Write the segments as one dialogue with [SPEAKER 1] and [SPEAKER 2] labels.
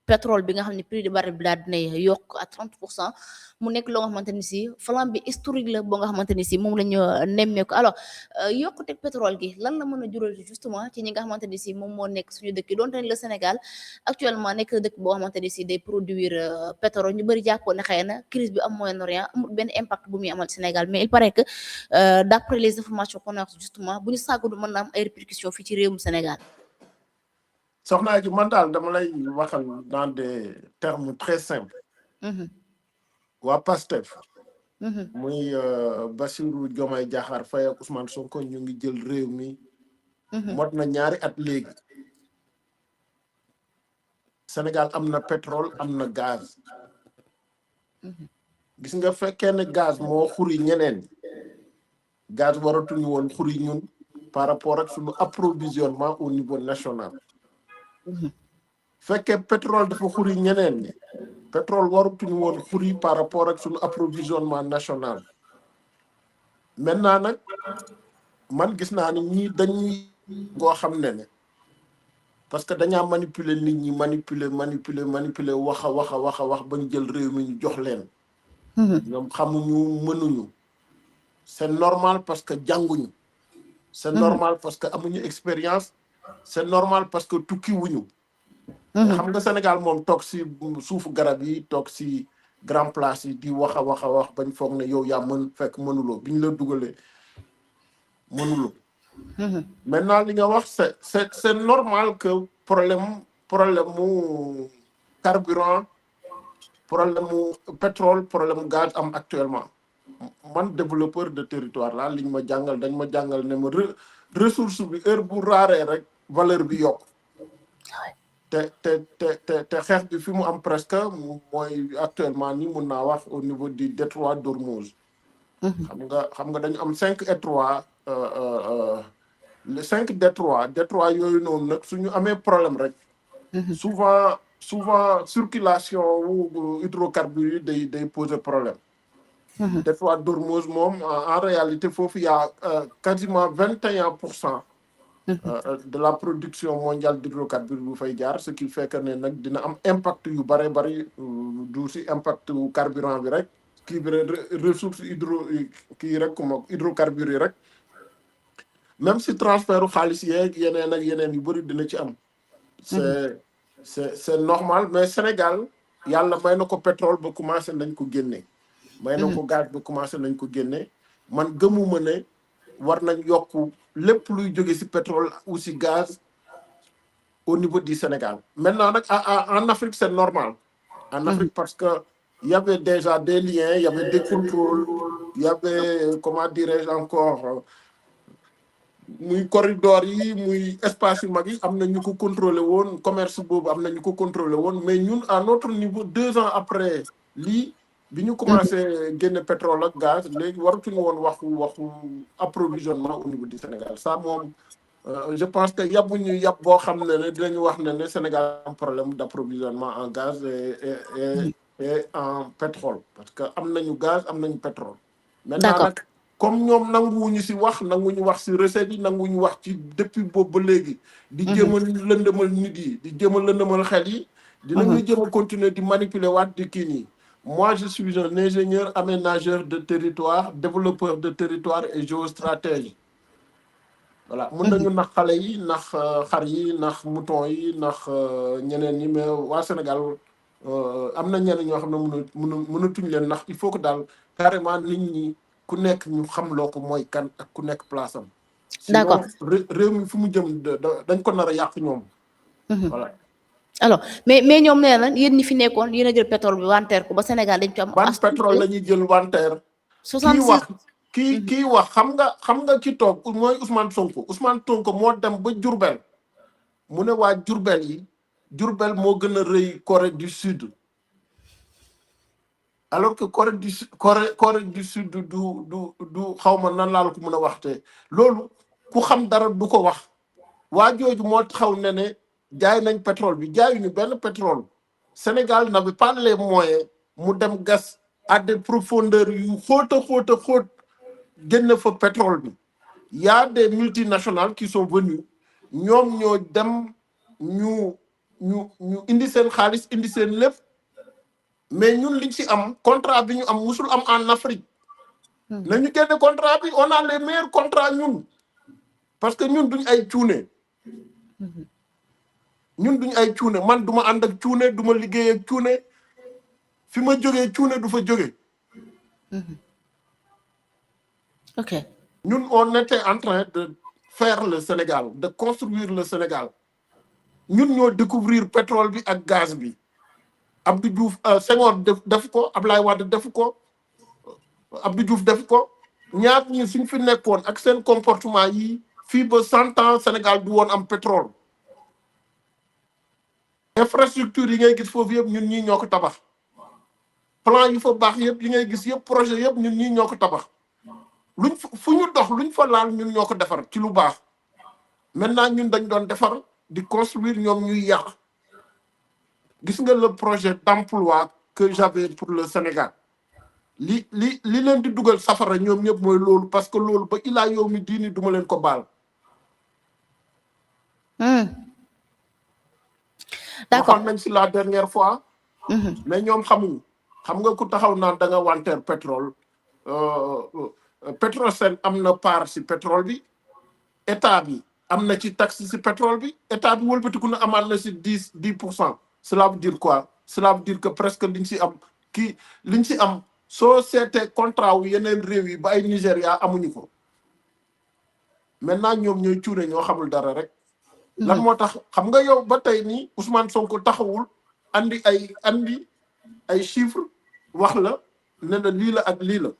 [SPEAKER 1] pétrole bi nga xam ne prix de baril bi daal dinay yokk à 30%, mu nekk loo nga xamante ni si flambe bi historique la boo nga xamante ni si moom la ñu nemmeeku. Alors yokkuteg pétrole gi lan la mën a jural justement ci ñi nga xamante ni si moom moo nekk suñu dëkk yi donte ne le Sénégal actuellement nekk dëkk boo xamante ni si day produire pétrole, ñu bëri jàppoon ne xëy na crise bi am Moyen-Orient amul benn impact bu muy amal Sénégal, mais il paraît que d'après les informations qu'on a justement bu ñu sàggadu mën na am ay répercussions fii ci réewum Sénégal.
[SPEAKER 2] soxna ji man daal dama lay waxal dans des termes très simples. waa PASTEF. muy Bassirou Diomaye Diakhar Faye ak Ousmane Sonko ñu ngi jël réew mi. mot na ñaari at léegi. Sénégal am na pétrole am na gaz. gis nga fekkee ne gaz moo xuri ñeneen. gaz waratuñu woon xuri ñun par rapport ak suñu approvisionnement au niveau national. fekkee pétrole dafa xuri ñeneen ñi. pétrole waratuñu woon xuri par rapport ak suñu approvisionnement national. maintenant nag man gis naa ni ñii dañuy goo xam ne parce que dañaa manipuler nit ñi manipuler wax a wax ba ñu jël réew mi ñu jox leen. ñoom xamuñu mënuñu. c'est normal parce que jànguñu. c'est normal parce que amuñu expérience. c'est normal parce que tukki wuñu. xam nga Sénégal moom toog si suufu garab yi toog si grand place yi di wax a wax bañ foog ne yow yaa mën fekk mënuloo bi ñu la dugalee mënuloo. maintenant li nga wax c'est normal que problème mu carburant problème mu pétrole problème mu gaz am actuellement. man développeur de territoire la liñ ma jàngal dañ ma jàngal ne ma ressource bi heure bu raaree rek valeur bi yokk. te xeex bi fi mu am presque mooy actuellement ni mun naa wax au niveau du détroit d'Ormuz. xam nga dañu am 5 détroits les 5 détroits yooyu noonu nag suñu amee problème rek. souvent circulation wu hydrocarbures yi day poser problème. détroit d'Ormuz moom en réalité foofu y a quasiment 21%. de la production mondiale d'hydrocarbures bu fay jaar ce qui fait que ne nag dina am impact yu bari du si impact wu carburant bi rek kii bi ressource hydrocarbures yi rek même si transfert xaalis yeeg yeneen ak yeneen yu bëri dina ci am. c'est normal mais Sénégal yàlla may na ko pétrole ba commencé nañ ko génne. may na ko gaz ba commencé nañ ko génne man gëmuma ne war nañ yokk lépp luy jóge ci pétrole ou ci gaz au niveau du Sénégal. Maintenant nag en Afrique c'est normal. En Afrique parce que il y avait déjà des liens, il y avait des contrôles, il y avait comment dirais-je encore muy corridor yi muy espace yu mag yi am na ñu ko contrôler woon commerce boobu am na ñu ko contrôler woon mais ñun à notre niveau 2 ans après lii bi ñu commencé génne pétrole ak gaz léegi waratuñu woon waxu approvisionnement au niveau du Sénégal ça moom je pense que yàbbuñu yàpp boo xam ne dinañu wax ne Sénégal am problème d'approvisionnement en gaz et en pétrole parce que am nañu gaz am nañu pétrole. maintenant nag comme ñoom nanguwuñu ci nanguñu wax ci recettes yi nanguñu wax ci depuis boobu ba léegi. di jéem a lëndëmal nit yi di jéem a lëndëmal xel yi. dinañu jéem a continuer di manipuler waat di kii nii. Moi, je suis un ingénieur aménageur de territoire, développeur de territoire et géostratège. Voilà. Mën nañu nax xale yi nax xar yi nax mouton yi nax ñeneen ñi mais waa Sénégal am na ñeneen ñoo xam ne mënatuñ leen nax il faut que daal carrément nit ñi ku nekk ñu xam loo ko mooy kan ak ku nekk place am.
[SPEAKER 1] D'accord.
[SPEAKER 2] Sinon réew mi fu mu jëm dañ ko nar a yàq ñoom. Voilà.
[SPEAKER 1] Alors mais ñoom nee na yéen ñi fi nekkoon yéen a jël pétrole bi wanteer ko ba Sénégal dañ ci am.
[SPEAKER 2] ban pétrole la ñuy jël wanteer.
[SPEAKER 1] 66
[SPEAKER 2] kii wax xam nga ki toog mooy Ousmane Sonko moo dem ba Diourbel mu ne waa Diourbel yi Diourbel moo gën a rëy Corée du Sud alors que Corée du Sud du xaw ma nan laa la ko mën a waxte loolu ku xam dara du ko wax waa jooju moo taxaw ne jaay nañ pétrole bi jaayuñu benn pétrole Sénégal n'avait pas les moyens mu dem gas à des profondeurs yu xóot génn fa pétrole bi y a des multinationales qui sont venues ñoom ñoo dem ñu ñu indi seen xaalis indi seen lépp mais ñun liñ ci am contrat bi ñu am musul am en Afrique nañu génne contrat bi on a les meilleurs contrats ñun parce que ñun duñ ay cuune ñun duñ ay cuune man duma ànd ak cuune duma liggéey ak cuune fi ma jógee cuune du fa jóge
[SPEAKER 1] ok
[SPEAKER 2] ñun on était en train de faire le Sénégal de construire le Sénégal ñun ñoo découvrir pétrole bi ak gaz bi Abdou Diouf Senghor def ko Ablaye Wade def ko Abdou Diouf def ko ñaar ñi suñ fi nekkoon ak seen comportement yi fii ba 100 ans Sénégal du woon am pétrole infrastructure yi ngay gis foofu yëpp ñun ñii ñoo ko tabax plan yi fa baax yëpp yi ngay gis yëpp projet yëpp ñun ñii ñoo ko tabax luñ fu ñu dox luñ fa laal ñun ñoo ko defar ci lu baax maintenant ñun dañ doon defar di construire ñoom ñuy yàq gis nga le projet d'emploi que j'avais pour le Sénégal li leen di dugal safara ñoom ñëpp mooy loolu parce que loolu ba ilaa yow mi diini duma leen ko baal
[SPEAKER 1] d'accord
[SPEAKER 2] waxoon nañ si la dernière fois mais ñoom xamuñu xam nga ku taxaw naan da nga wanteer pétrole Petrosen am na part si pétrole bi état bi am na ci taxe si pétrole bi état bi wëlbatiku na amaat na si 10%. Cela veut dire quoi? Cela veut dire que presque liñ si am liñ si am soo seetee contrat wu yeneen réew yi ba ay Nigéria amuñu ko maintenant ñoom ñooy cuune ñoo xamul dara rek. lan moo tax xam nga yow ba tey nii Ousmane Sonko taxawul andi ay chiffres wax la ne la lii la ak lii la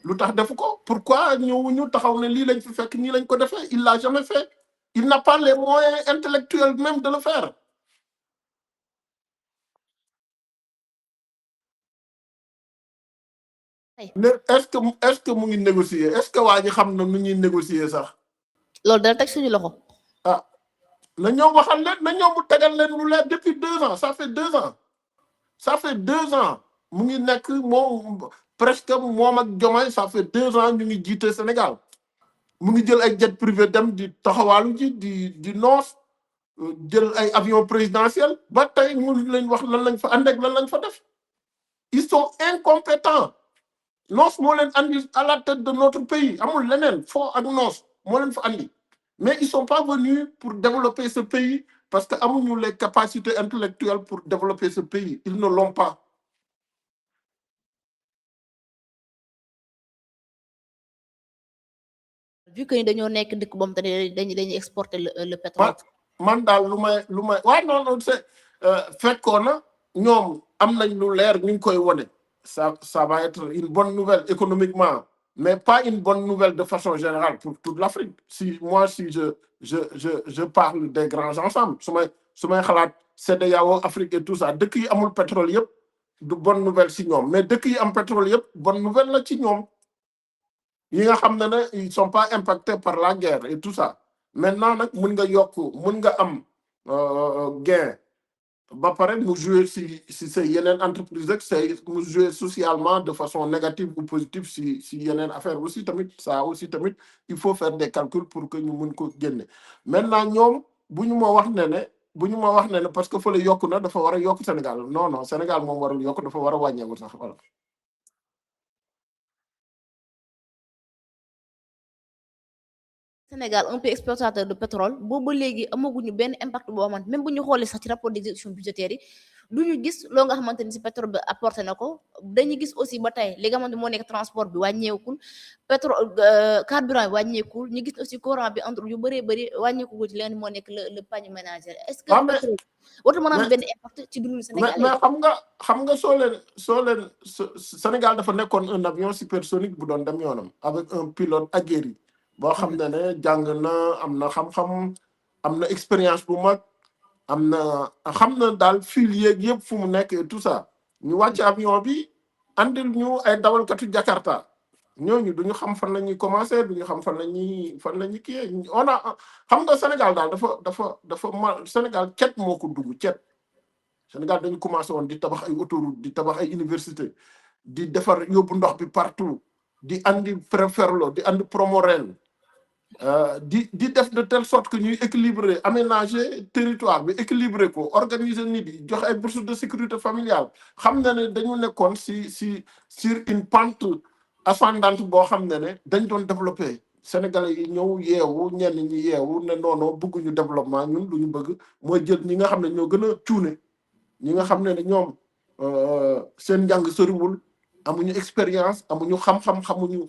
[SPEAKER 2] lu tax defu ko pourquoi ñëwuñu taxaw ne lii lañ fi fekk nii lañ ko defee il l'a jamais fait il n'a pas les moyens intellectuels même de le faire. ne est-ce que mu ngi négocier est-ce que waa ji xam na nu ñuy négocier sax.
[SPEAKER 1] loolu dana teg suñu loxo.
[SPEAKER 2] ah na ñoom waxal leen na ñoom mu tegal leen lu leer depuis 2 ans ça fait 2 ans ça fait 2 ans mu ngi nekk moom presque moom ak Diomaye ça fait 2 ans ñu ngi jiite Sénégal mu ngi jël ay jet privé dem di taxawaalu ji di noos jël ay avion présidentiel ba tey mu lañ wax lan lañ fa ànd ak lan lañ fa def ils sont incompétents noos moo leen andi à la tête de notre pays amul leneen foo ak noos moo leen fa andi mais ils sont pas venus pour développer ce pays parce que amuñu les capacités intellectuelles pour développer ce pays ils ne l'ont pas.
[SPEAKER 1] vu que dañoo nekk dëkk boobu te dañuy exporter le pétrole.
[SPEAKER 2] man daal lu may waaw non c'est fekkoon na ñoom am nañ lu leer ñu ngi koy wone ça va être une bonne nouvelle économiquement mais pas une bonne nouvelle de façon générale pour toute l'Afrique si je parle des grands ensembles su may xalaat CEDEAO Afrique et tout ça dëkk yi amul pétrole yëpp du bonne nouvelle si ñoom mais dëkk yi am pétrole yëpp bonne nouvelle la ci ñoom yi nga xam ne ils sont pas impactés par la guerre et tout ça maintenant nag mun nga yokk mun nga am gain ba pare mu jouer si sa yeneen entreprise rek c'est mu jouer socialement de façon négative ou positive si yeneen affaire aussi tamit ça aussi tamit il faut faire des calculs pour que ñu mun ko génne maintenant ñoom bu ñu ma wax ne parce que fële yokku na dafa war a yokk Sénégal non Sénégal moom warul yokk dafa war a wàññeeku sax voilà.
[SPEAKER 1] Sénégal un pays exportateur de pétrole boobu ba léegi amaguñu benn impact boo xamante même bu ñu xoolee sax ci rapport d'exécution budgétaire yi du ñu gis loo nga xamante ni si pétrole bi apporté na ko dañuy gis aussi ba tey li nga xamante moo nekk transport bi wàññeekul pétrole carburant bi wàññeekul ñu gis aussi courant bi entre yu bëree bëri wàññeeku ci leen moo nekk le panier ménagère est-ce que pétrole wartu mën a am benn impact ci dundu Sénégal
[SPEAKER 2] mais xam nga soo leen Sénégal dafa nekkoon un avion supersonique bu doon dem yoonam avec un pilote aguerri boo xam ne jàng na am na xam-xam am na expérience bu mag xam na daal fil yeeg yëpp fu mu nekk et tout ça ñu wàcc avion bi andil ñu ay dawalkatu Jakarta ñooñu duñu xam fan la ñuy commencer duñu xam fan la ñuy kii on a xam nga Sénégal daal dafa Sénégal cet moo ko dugg cet Sénégal dañu commencé woon di tabax ay autoroute di tabax ay université di defar yóbbu ndox bi partout di andi Preferlo di andi Promorel di def de telle sorte que ñuy équilibrer aménager territoire bi équilibrer ko organiser nit yi jox ay bourses de sécurité familiale xam na ne dañu nekkoon sur une pente ascendante boo xam ne dañ doon développer Sénégalais yi ñëw yeewu ñenn ñi yeewu ne non bëgguñu développement ñun lu ñu bëgg mooy jël ñi nga xam ne ñoo gën a cuune ñi nga xam ne ñoom seen njàng soriwul amuñu expérience amuñu xam-xam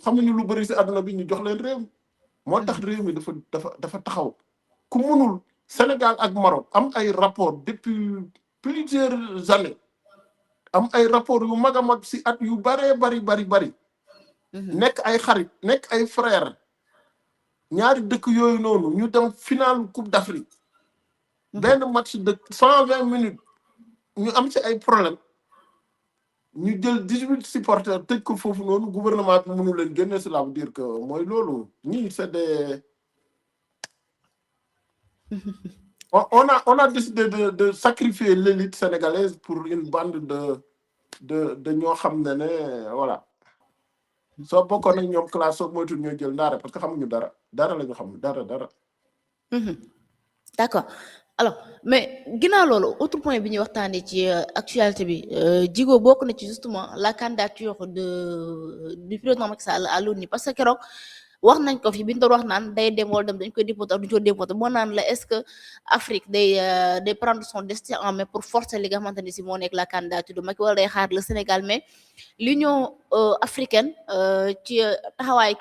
[SPEAKER 2] xamuñu lu bëri si àdduna bi ñu jox leen réew moo tax réew mi dafa taxaw ku mënul Sénégal ak Maroc am ay rapport depuis plusieurs années am ay rapport yu mag a mag si at yu baree bari nekk ay xarit nekk ay frère ñaari dëkk yooyu noonu ñu dem final Coupe d'Afrique benn match de 120 minutes ñu am ci ay problème ñu jël 18 supporters tëj ko foofu noonu gouvernement bi mënu leen génne cela veut dire que mooy loolu ñii c'est des on a décidé de sacrifier l'élite sénégalaise pour une bande de ñoo xam ne voilà soo bokkoon ak ñoom classe soo moytu ñoo jël ndaare parce que xamuñu dara la ñu xam dara
[SPEAKER 1] d'accord alors mais ginnaaw loolu autre point bi ñuy waxtaanee ci actualité bi Djigo bokk na ci justement la candidature du président Macky Sall à l'ONU parce que keroog wax nañ ko fi bi ñu doon wax naan day dem wala dem dañ koy déporter duñu ko déporter moo naan la est-ce que Afrique day prendre son destin en main pour forcer li nga xamante ni si moo nekk la candidature de Macky wala day xaar le Sénégal mais l'Union africaine ci taxawaay